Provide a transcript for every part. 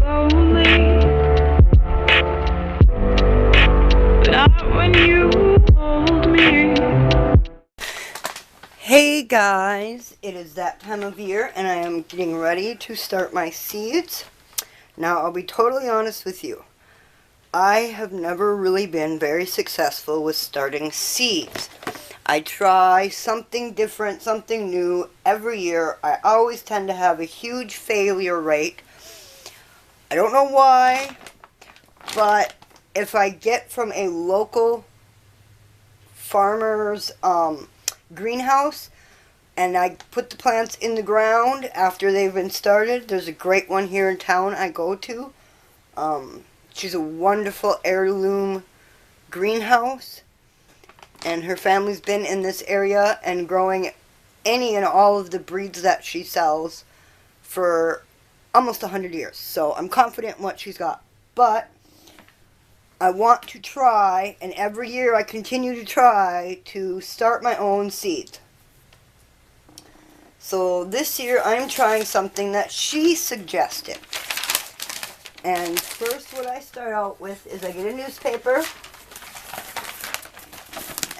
lonely, not when you hold me. Hey guys, it is that time of year and I am getting ready to start my seeds. Now I'll be totally honest with you. I have never really been very successful with starting seeds. I try something different, something new every year. I always tend to have a huge failure rate. I don't know why, but if I get from a local farmer's greenhouse and I put the plants in the ground after they've been started, there's a great one here in town I go to. She's a wonderful heirloom greenhouse, and her family's been in this area and growing any and all of the breeds that she sells for almost 100 years. So I'm confident in what she's got. But I want to try, and every year I continue to try to start my own seeds. So this year I'm trying something that she suggested. And first what I start out with is I get a newspaper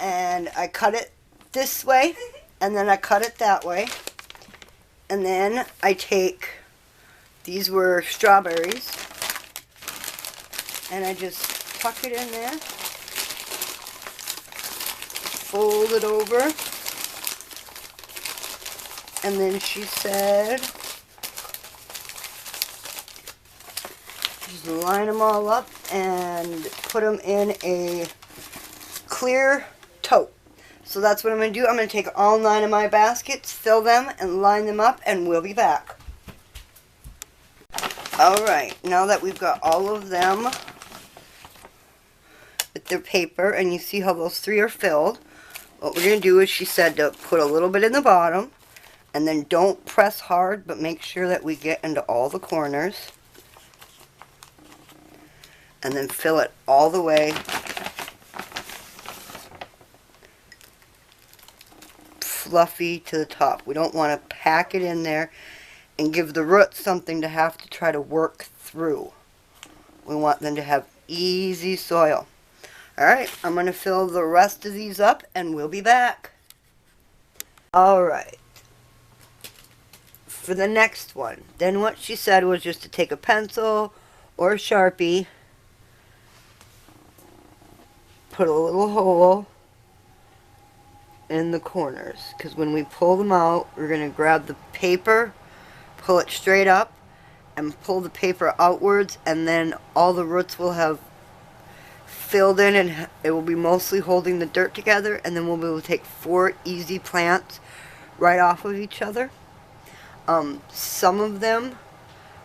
and I cut it this way and then I cut it that way. And then I take, these were strawberries, and I just tuck it in there, fold it over, and then she said, just line them all up and put them in a clear tote. So that's what I'm going to do. I'm going to take all 9 of my baskets, fill them, and line them up, and we'll be back. Alright, now that we've got all of them with their paper, and you see how those 3 are filled, what we're going to do is she said to put a little bit in the bottom, and then don't press hard, but make sure that we get into all the corners. And then fill it all the way fluffy to the top. We don't want to pack it in there and give the roots something to have to try to work through. We want them to have easy soil. Alright, I'm going to fill the rest of these up and we'll be back. Alright. For the next one, then what she said was just to take a pencil or a Sharpie, put a little hole in the corners, because when we pull them out, we're going to grab the paper, pull it straight up, and pull the paper outwards, and then all the roots will have filled in, and it will be mostly holding the dirt together, and then we'll be able to take 4 easy plants right off of each other. Some of them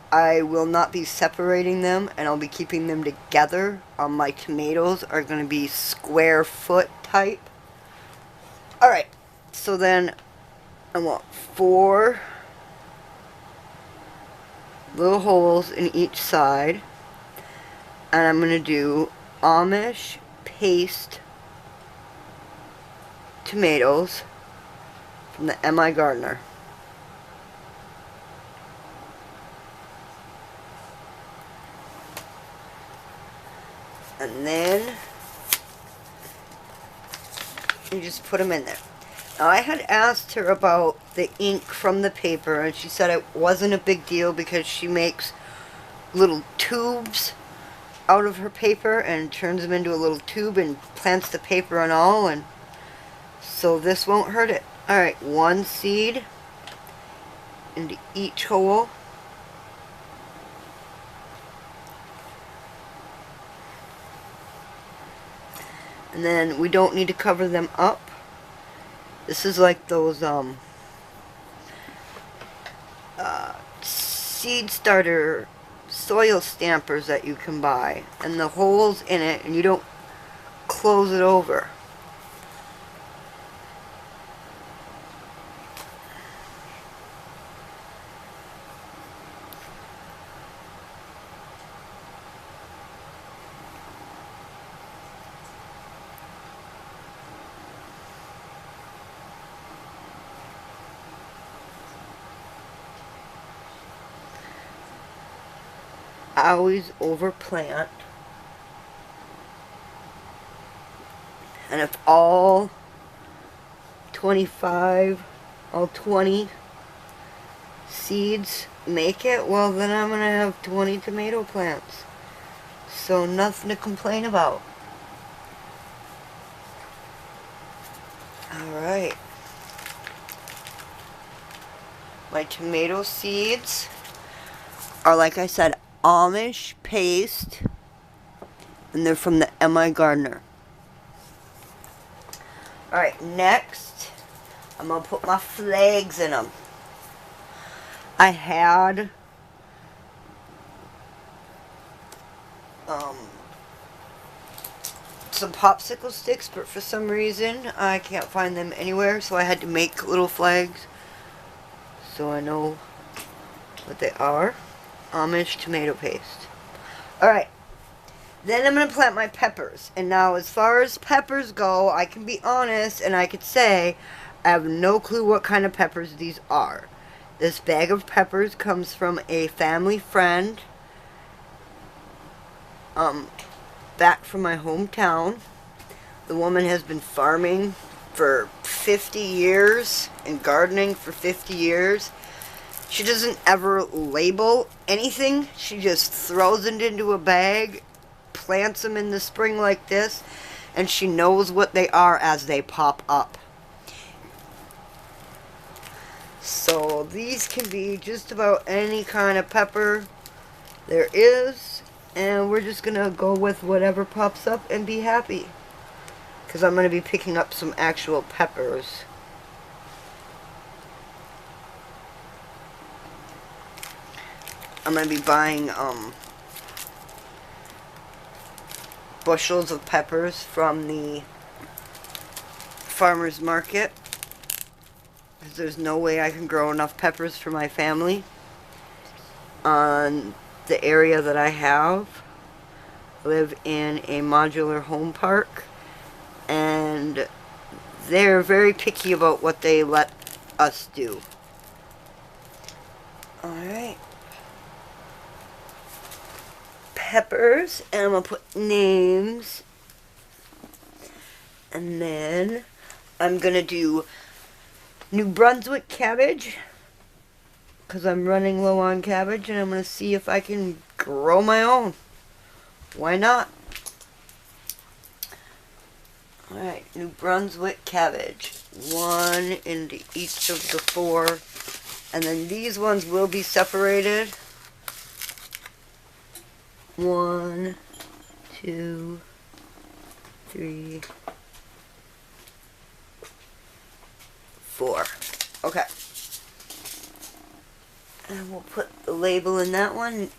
I will not be separating them, and I'll be keeping them together. My tomatoes are going to be square foot type. Alright, so then I want 4 little holes in each side, and I'm going to do Amish paste tomatoes from the M.I. Gardner. And then you just put them in there. Now I had asked her about the ink from the paper, and she said it wasn't a big deal because she makes little tubes out of her paper and turns them into a little tube and plants the paper and all, and so this won't hurt it. Alright, 1 seed into each hole. And then we don't need to cover them up. This is like those seed starter soil stampers that you can buy. And the hole's in it and you don't close it over. always overplant. And if all 20 seeds make it, well, then I'm going to have 20 tomato plants. So nothing to complain about. Alright. My tomato seeds are, like I said, Amish paste. And they're from the M.I. Gardener. Alright, next, I'm going to put my flags in them. I had some popsicle sticks, but for some reason I can't find them anywhere, so I had to make little flags so I know what they are. Amish tomato paste. Alright, then I'm going to plant my peppers. And now as far as peppers go, I can be honest and I could say I have no clue what kind of peppers these are. This bag of peppers comes from a family friend back from my hometown. The woman has been farming for 50 years and gardening for 50 years. She doesn't ever label anything. She just throws it into a bag, plants them in the spring like this, and she knows what they are as they pop up. So these can be just about any kind of pepper there is, and we're just gonna go with whatever pops up and be happy, because I'm gonna be picking up some actual peppers. I'm gonna be buying bushels of peppers from the farmer's market, because there's no way I can grow enough peppers for my family on the area that I have. I live in a modular home park, and they're very picky about what they let us do. Alright. Peppers, and I'm going to put names. And then I'm going to do New Brunswick cabbage, because I'm running low on cabbage, and I'm going to see if I can grow my own. Why not? Alright, New Brunswick cabbage. One into each of the four. And then these ones will be separated. 1, 2, 3, 4. Okay. And we'll put the label in that one.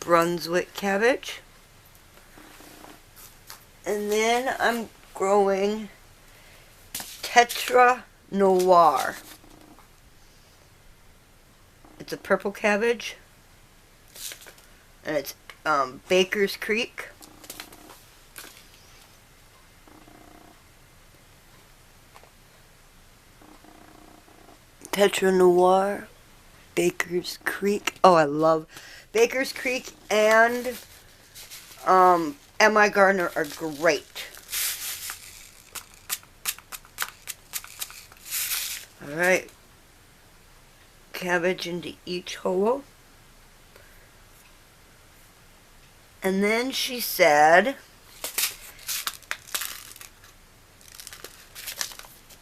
Brunswick cabbage. And then I'm growing Tetra Noir. It's a purple cabbage. And it's Baker's Creek. Tetra Noir, Baker's Creek. Oh, I love Baker's Creek and M.I. Gardener are great. Alright. Cabbage into each hole. And then she said,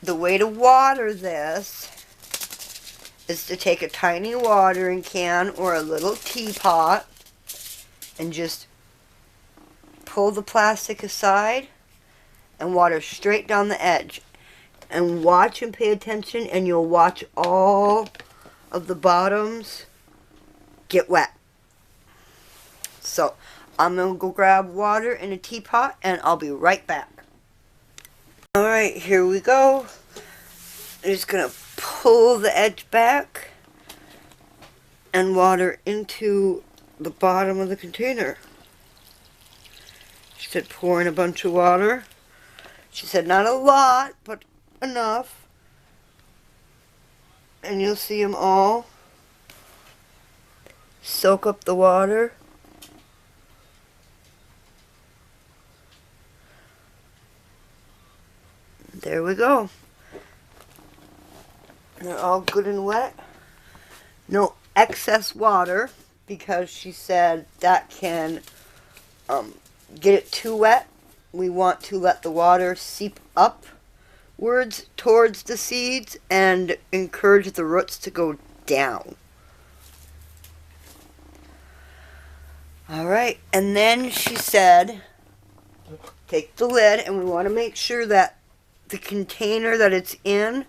the way to water this is to take a tiny watering can or a little teapot and just pull the plastic aside and water straight down the edge. And watch and pay attention, and you'll watch all of the bottoms get wet. So I'm going to go grab water in a teapot, and I'll be right back. Alright, here we go. I'm just going to pull the edge back and water into the bottom of the container. She said pour in a bunch of water. She said not a lot, but enough. And you'll see them all soak up the water we go. They're all good and wet. No excess water, because she said that can get it too wet. We want to let the water seep upwards towards the seeds and encourage the roots to go down. Alright, and then she said, take the lid, and we want to make sure that the container that it's in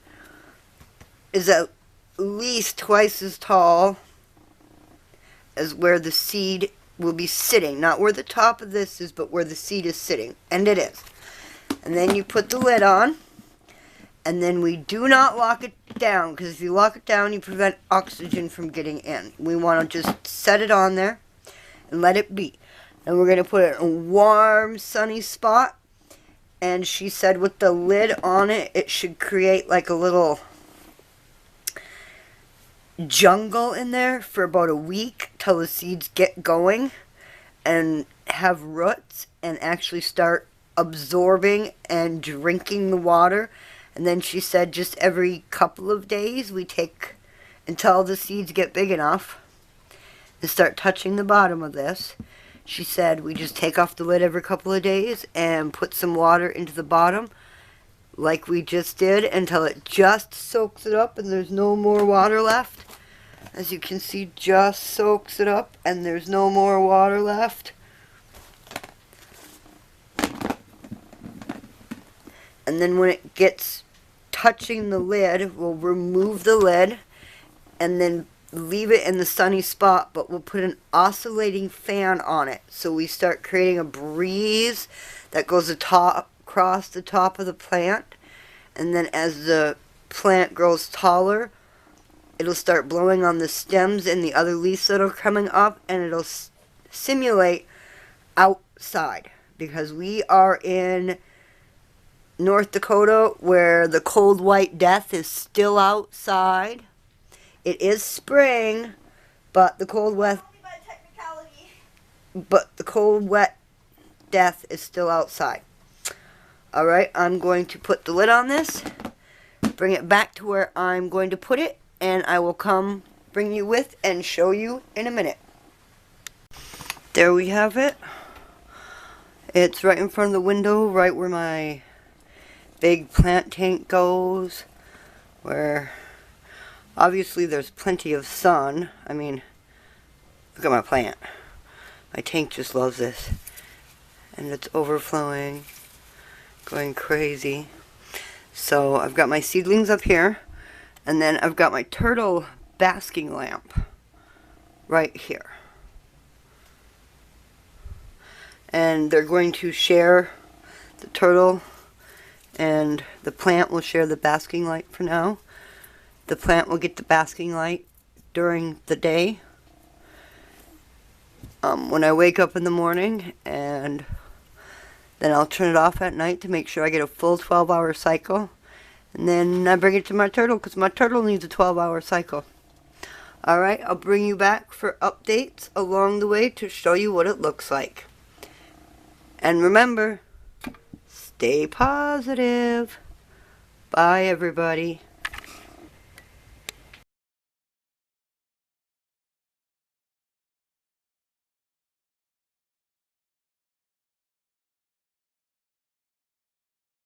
is at least twice as tall as where the seed will be sitting. Not where the top of this is, but where the seed is sitting. And it is. And then you put the lid on, and then we do not lock it down, because if you lock it down, you prevent oxygen from getting in. We want to just set it on there and let it be. And we're going to put it in a warm, sunny spot. And she said with the lid on it, it should create like a little jungle in there for about a week till the seeds get going and have roots and actually start absorbing and drinking the water. And then she said just every couple of days we take until the seeds get big enough and start touching the bottom of this. She said we just take off the lid every couple of days and put some water into the bottom like we just did until it just soaks it up and there's no more water left. As you can see, just soaks it up and there's no more water left. And then when it gets touching the lid, we'll remove the lid and then leave it in the sunny spot, but we'll put an oscillating fan on it. So we start creating a breeze that goes across the top of the plant. And then as the plant grows taller, it'll start blowing on the stems and the other leaves that are coming up, and it'll simulate outside. Because we are in North Dakota where the cold white death is still outside. It is spring, but the cold wet death is still outside. Alright, I'm going to put the lid on this, bring it back to where I'm going to put it, and I will come bring you with and show you in a minute. There we have it. It's right in front of the window, right where my big plant tank goes, where obviously there's plenty of sun. I mean, look at my plant. My tank just loves this. And it's overflowing, going crazy. So I've got my seedlings up here, and then I've got my turtle basking lamp right here. And they're going to share, the turtle and the plant will share the basking light for now. The plant will get the basking light during the day when I wake up in the morning, and then I'll turn it off at night to make sure I get a full 12-hour cycle. And then I bring it to my turtle because my turtle needs a 12-hour cycle. Alright, I'll bring you back for updates along the way to show you what it looks like. And remember, stay positive. Bye, everybody.